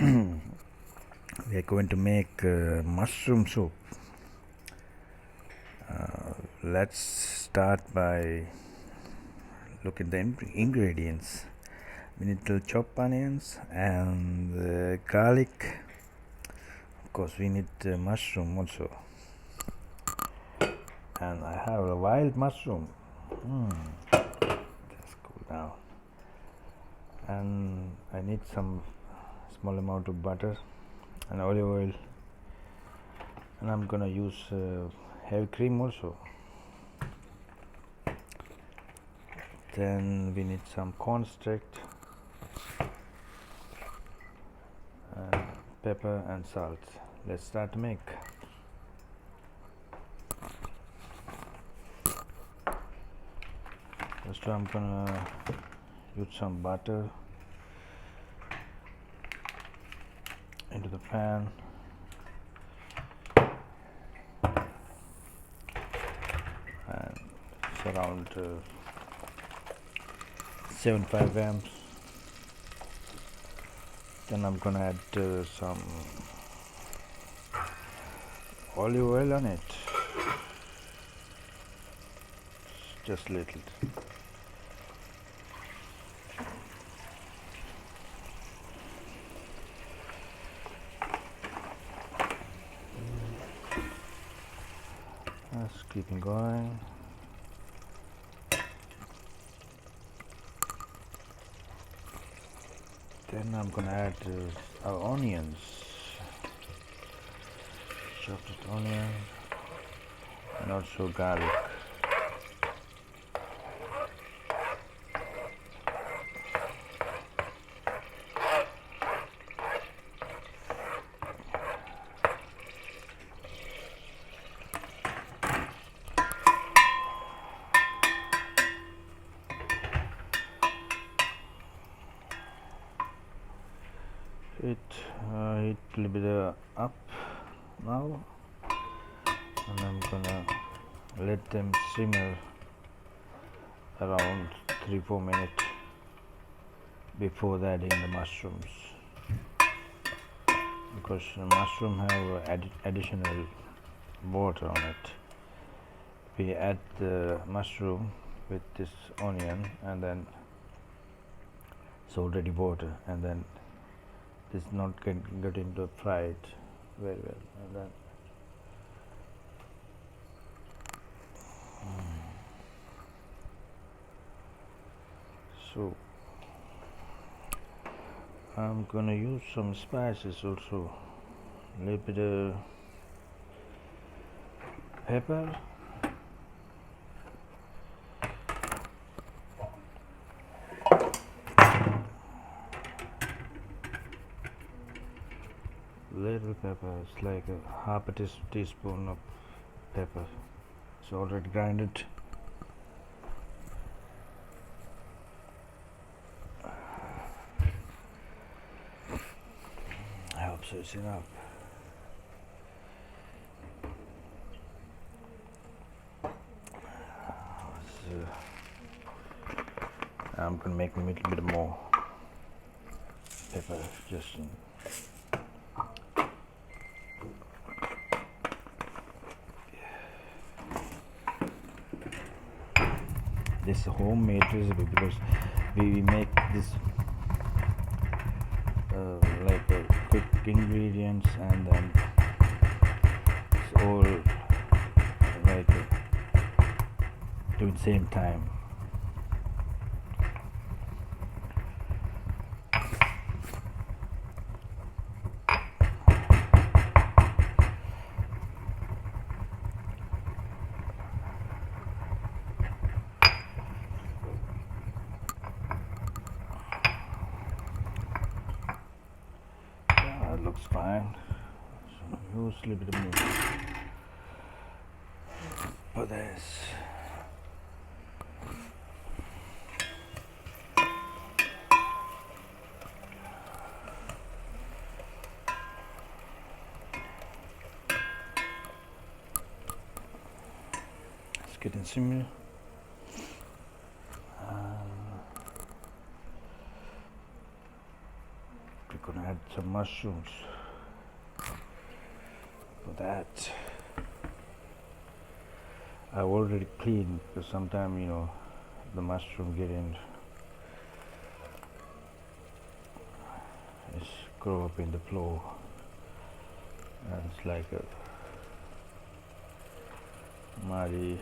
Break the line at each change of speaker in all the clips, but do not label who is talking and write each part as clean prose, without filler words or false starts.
We are going to make mushroom soup. Let's start by looking at the ingredients. We need to chop onions and garlic. Of course, we need mushroom also. And I have a wild mushroom. Just cool down. And I need some small amount of butter and olive oil, and I'm gonna use heavy cream also. Then we need some cornstarch, pepper and salt. Let's start to make. First I'm gonna use some butter into the pan. And it's around 75 grams. Then I'm gonna add some olive oil on it, just little. Just keeping going. Then I'm gonna add our onions, chopped onion, and also garlic. It a little bit up now, and I'm gonna let them simmer around 3-4 minutes before adding the mushrooms, because the mushroom have additional water on it. We add the mushroom with this onion, and then it's already water, and then this not getting to fried very well, and then so I'm gonna use some spices also, a little bit of pepper, little pepper. It's like a half a teaspoon of pepper. It's already grinded. I hope so it's enough. I'm gonna make a little bit more pepper, just in. This is a homemade recipe, because we make this like quick ingredients, and then it's all like doing the same time. Looks fine, so use a little bit more for this. It's getting similar. We're gonna add some mushrooms. For that, I've already cleaned, because sometimes the mushroom grow up in the floor, and it's like a muddy.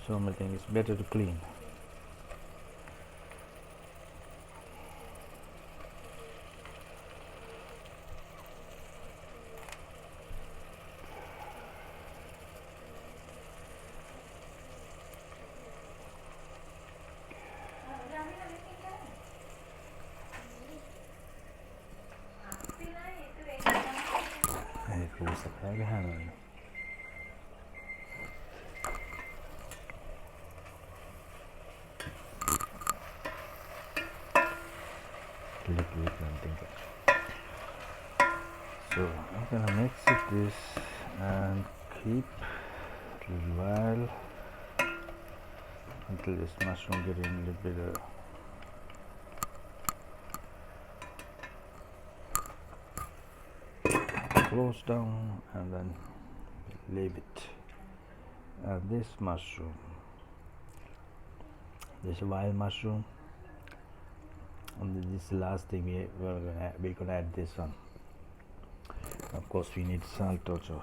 So many things. It's better to clean. Liquid something. So I'm gonna mix this and keep a little while until this mushroom get in a little bit close down, and then leave it. This mushroom, this wild mushroom, and this is the last thing we're gonna add this on. Of course we need salt also.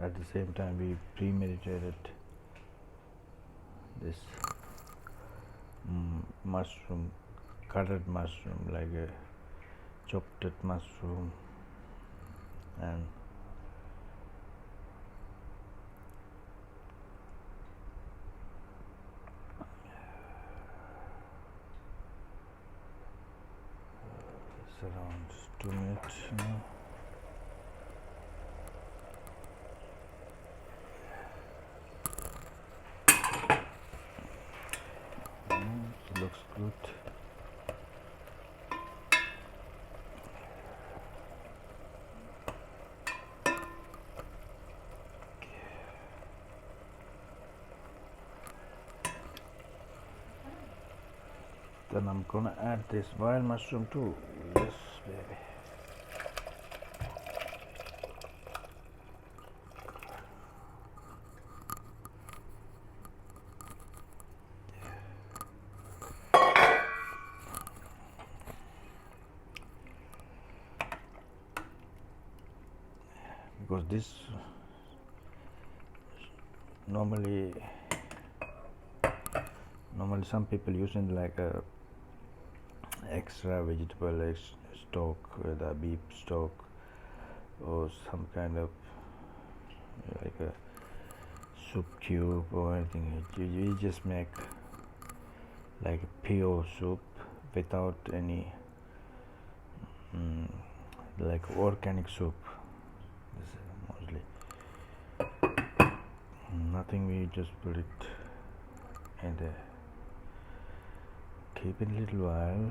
At the same time, we premeditated this mushroom, cutted mushroom, like a chopped mushroom, and it's around 2 minutes now. Looks good. Then I'm gonna add this wild mushroom too. Yes, baby. Because this normally some people using like a extra vegetable stock, whether beef stock or some kind of like a soup cube or anything. You just make like a pure soup without any like organic soup. This is mostly nothing. We just put it in there, keep it a little while.